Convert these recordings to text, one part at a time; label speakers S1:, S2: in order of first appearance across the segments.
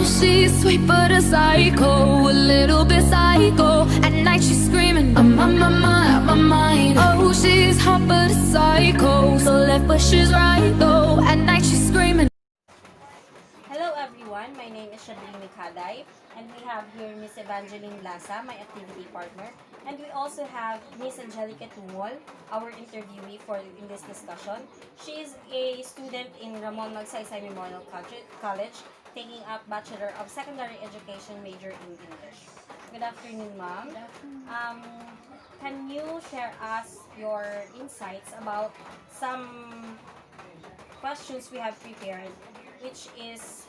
S1: She's sweet but a psycho, a little bit psycho. At night she's screaming, I'm on my mind, out my mind. Oh, she's hot but a psycho, so left but she's right though. At night she's screaming.
S2: Hello everyone, my name is Shadlene Mikaday, and we have here Miss Evangeline Lasa, my activity partner, and we also have Miss Angelica Tumol, our interviewee in this discussion. She is a student in Ramon Magsaysay Memorial College, taking up Bachelor of Secondary Education major in English. Good afternoon, ma'am. Can you share us your insights about some questions we have prepared, which is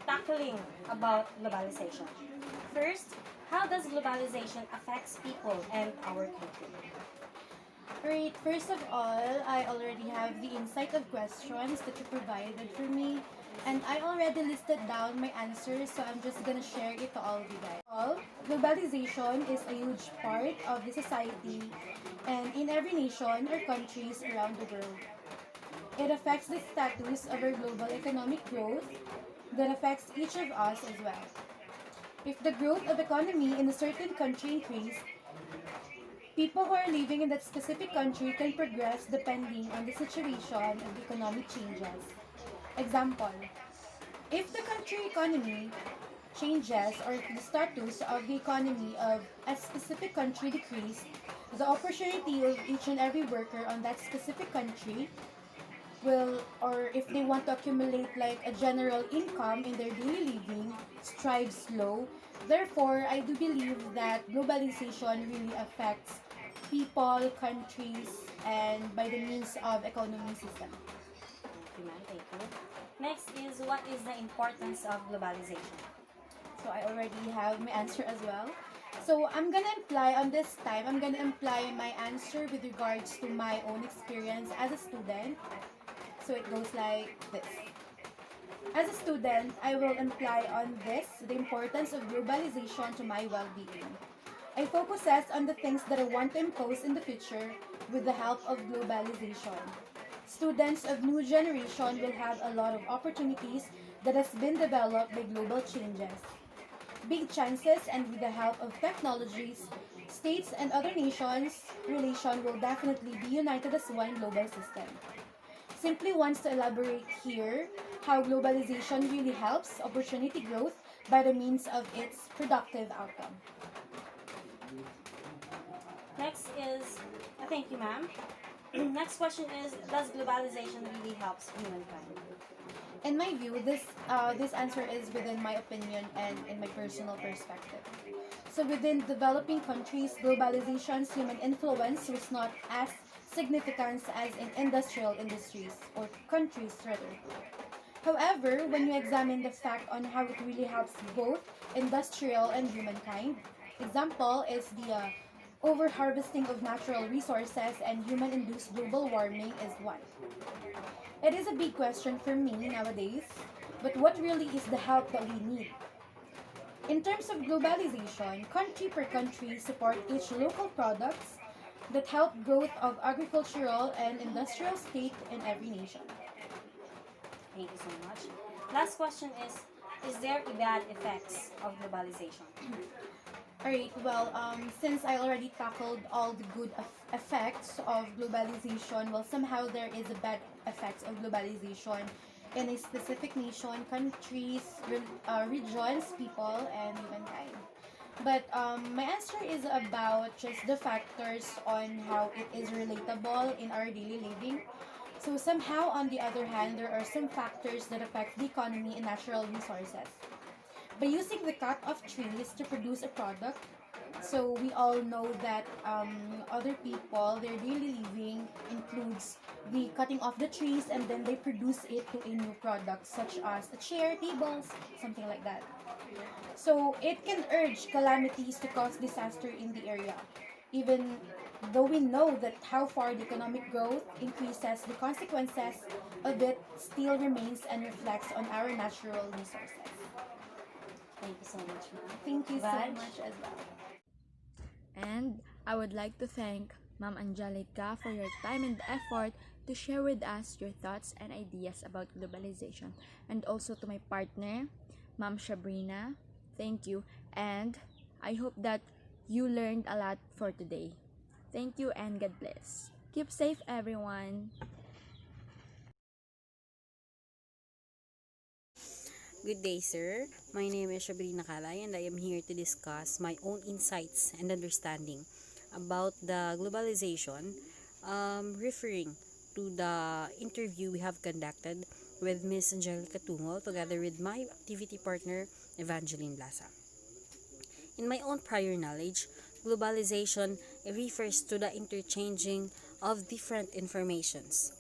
S2: tackling about globalization? First, how does globalization affects people and our country?
S3: Alright, first of all, I already have the insight of questions that you provided for me, and I already listed down my answers, so I'm just gonna share it to all of you guys. Globalization is a huge part of the society and in every nation or countries around the world. It affects the status of our global economic growth that affects each of us as well. If the growth of economy in a certain country increases, people who are living in that specific country can progress depending on the situation and the economic changes. Example, if the country economy changes or if the status of the economy of a specific country decreases, the opportunity of each and every worker on that specific country will, or if they want to accumulate like a general income in their daily living, strives low. Therefore, I do believe that globalization really affects people, countries, and by the means of economy system.
S2: Thank you, ma'am. Thank you. Next is, what is the importance of globalization?
S3: So I already have my answer as well. So I'm gonna imply my answer with regards to my own experience as a student. So it goes like this. As a student, I will imply on this the importance of globalization to my well-being. I focuses on the things that I want to impose in the future with the help of globalization. Students of new generation will have a lot of opportunities that has been developed by global changes. Big chances, and with the help of technologies, states and other nations' relation will definitely be united as one global system. Simply wants to elaborate here how globalization really helps opportunity growth by the means of its productive outcome.
S2: Next is, thank you, ma'am. Next question is, does globalization really helps humankind?
S3: In my view, this answer is within my opinion and in my personal perspective. So within developing countries, globalization's human influence was not as significant as in industrial industries or countries rather. However, when you examine the fact on how it really helps both industrial and humankind, example is the overharvesting of natural resources and human-induced global warming is one. It is a big question for me nowadays, but what really is the help that we need? In terms of globalization, country per country support each local products that help growth of agricultural and industrial state in every nation.
S2: Thank you so much. Last question is there a bad effects of globalization?
S3: Alright, well, since I already tackled all the good effects of globalization, well, somehow there is a bad effects of globalization in a specific nation, countries, regions, people, and humankind. But my answer is about just the factors on how it is relatable in our daily living. So somehow, on the other hand, there are some factors that affect the economy and natural resources. By using the cut of trees to produce a product, so we all know that other people, their daily living includes the cutting off the trees and then they produce it to a new product such as a chair, tables, something like that. So it can urge calamities to cause disaster in the area. Even though we know that how far the economic growth increases, the consequences of it still remains and reflects on our natural resources.
S2: Thank you so much, ma'am.
S3: Thank you so
S2: Vaj?
S3: much as well.
S4: And I would like to thank Ma'am Angelica for your time and effort to share with us your thoughts and ideas about globalization. And also to my partner, Ma'am Shabrina, thank you. And I hope that you learned a lot for today. Thank you and God bless. Keep safe, everyone.
S5: Good day, sir. My name is Sabrina Kalay and I am here to discuss my own insights and understanding about the globalization, referring to the interview we have conducted with Miss Angelica Tungol together with my activity partner, Evangeline Lasa. In my own prior knowledge, globalization refers to the interchanging of different informations,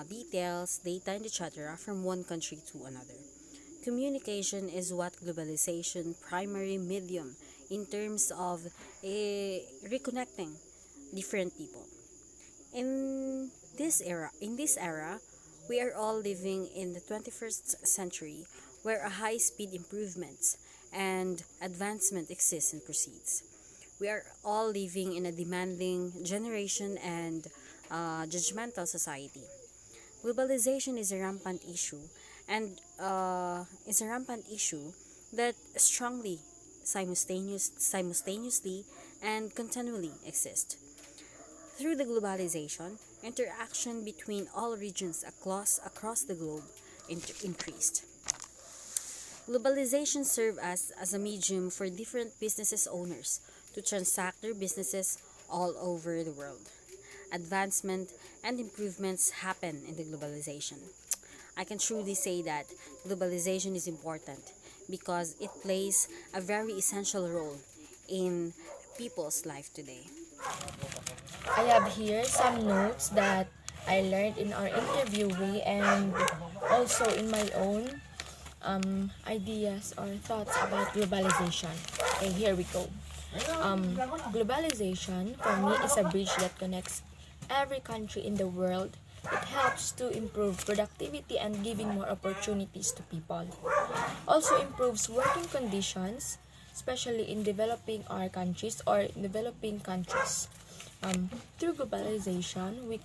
S5: details, data, and etc. from one country to another. Communication is what globalization primary medium in terms of reconnecting different people. In this era, we are all living in the 21st century where a high-speed improvements and advancement exists and proceeds. We are all living in a demanding generation and judgmental society. Globalization is a rampant issue and is a rampant issue that strongly simultaneously and continually exists. Through the globalization, interaction between all regions across the globe increased. Globalization served as a medium for different businesses owners to transact their businesses all over the world. Advancement and improvements happen in the globalization. I can truly say that globalization is important because it plays a very essential role in people's life today.
S6: I have here some notes that I learned in our interviewee and also in my own ideas or thoughts about globalization. Okay, here we go. Globalization for me is a bridge that connects every country in the world. It helps to improve productivity and giving more opportunities to people. Also improves working conditions, especially in developing our countries or developing countries. Through globalization, we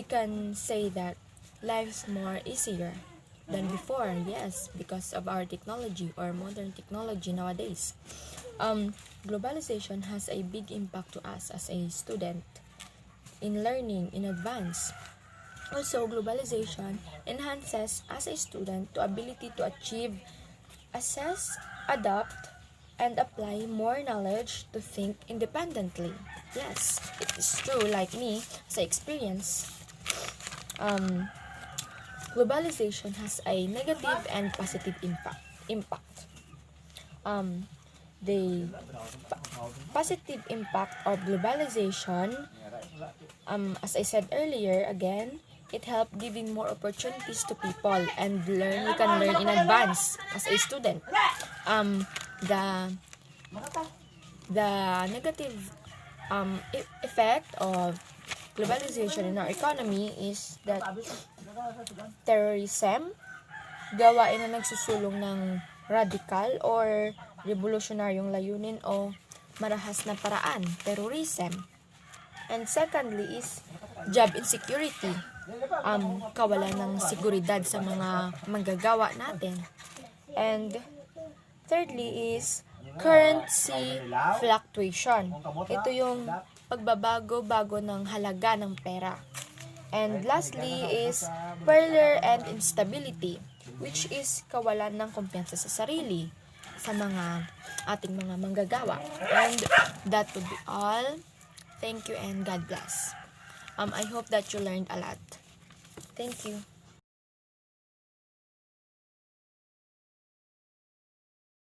S6: can say that life's more easier than before. Yes, because of our technology or modern technology nowadays. Globalization has a big impact to us as a student in learning in advance. Also, globalization enhances as a student the ability to achieve, assess, adapt, and apply more knowledge to think independently. Yes, it is true. Like me, as I experience, globalization has a negative and positive impact. The positive impact of globalization, as I said earlier, again, it helped giving more opportunities to people and we can learn in advance as a student. The the negative effect of globalization in our economy is that terrorism, gawain na nagsusulong ng radical or revolutionaryong layunin o marahas na paraan, terrorism. And secondly is job insecurity, kawalan ng seguridad sa mga manggagawa natin. And thirdly is currency fluctuation. Ito yung pagbabago-bago ng halaga ng pera. And lastly is failure and instability, which is kawalan ng kumpiyansa sa sarili sa mga ating mga manggagawa. And that would be all. Thank you and God bless. I hope that you learned a lot. Thank you.